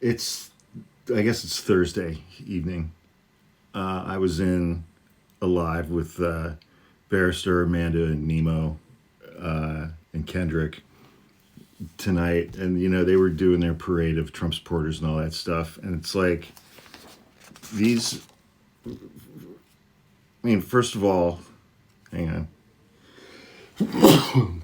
It's, I guess it's Thursday evening. I was in a live with Barrister, Amanda, and Nemo, and Kendrick tonight, and they were doing their parade of Trump supporters and all that stuff, and it's like these. I mean, first of all, hang on.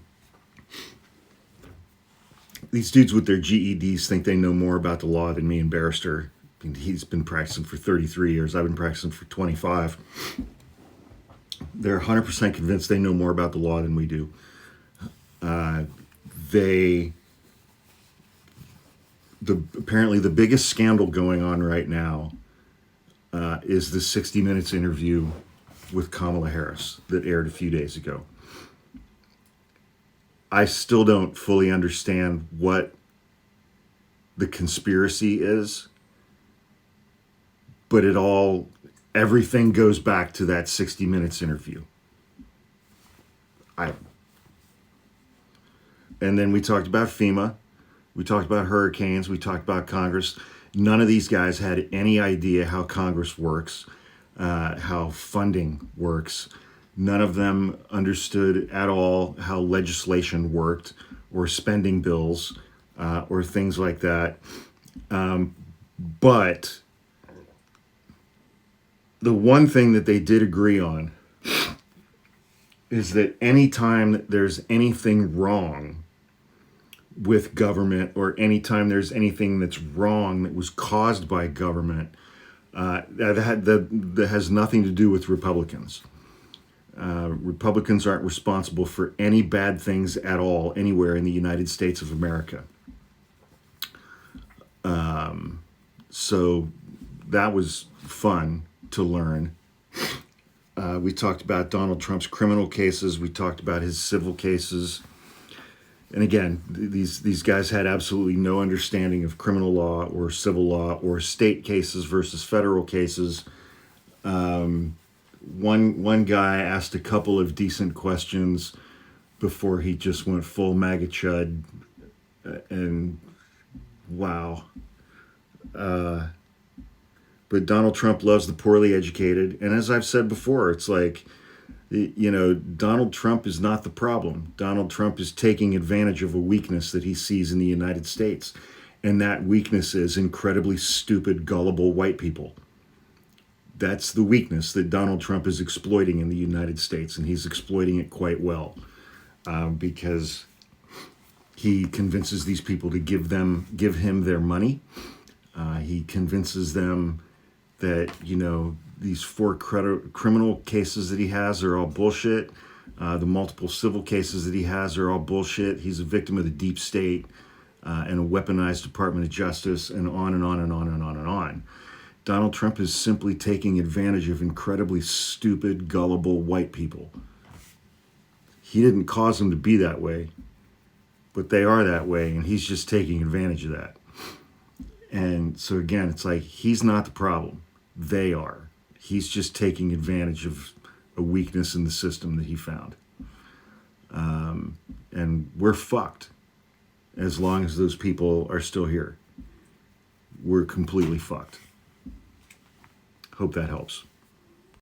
These dudes with their GEDs think they know more about the law than me and Barrister. I mean, he's been practicing for 33 years. I've been practicing for 25. They're 100% convinced they know more about the law than we do. Apparently the biggest scandal going on right now is the 60 Minutes interview with Kamala Harris that aired a few days ago. I still don't fully understand what the conspiracy is, but everything goes back to that 60 Minutes interview. And then we talked about FEMA, we talked about hurricanes, we talked about Congress. None of these guys had any idea how Congress works, how funding works. None of them understood at all how legislation worked or spending bills or things like that. But the one thing that they did agree on is that anytime there's anything wrong with government, or anytime there's anything that's wrong that was caused by government, that has nothing to do with Republicans. Republicans aren't responsible for any bad things at all anywhere in the United States of America. So that was fun to learn. We talked about Donald Trump's criminal cases. We talked about his civil cases. And again, these guys had absolutely no understanding of criminal law or civil law or state cases versus federal cases. One guy asked a couple of decent questions before he just went full MAGA chud, and wow. But Donald Trump loves the poorly educated, and as I've said before, it's like, Donald Trump is not the problem. Donald Trump is taking advantage of a weakness that he sees in the United States, and that weakness is incredibly stupid, gullible white people. That's the weakness that Donald Trump is exploiting in the United States, and he's exploiting it quite well, because he convinces these people to give him their money. He convinces them that these 4 criminal cases that he has are all bullshit. The multiple civil cases that he has are all bullshit. He's a victim of the deep state and a weaponized Department of Justice, and on and on and on and on and on. Donald Trump is simply taking advantage of incredibly stupid, gullible white people. He didn't cause them to be that way, but they are that way, and he's just taking advantage of that. And so again, it's like, he's not the problem. They are. He's just taking advantage of a weakness in the system that he found. And we're fucked as long as those people are still here. We're completely fucked. Hope that helps.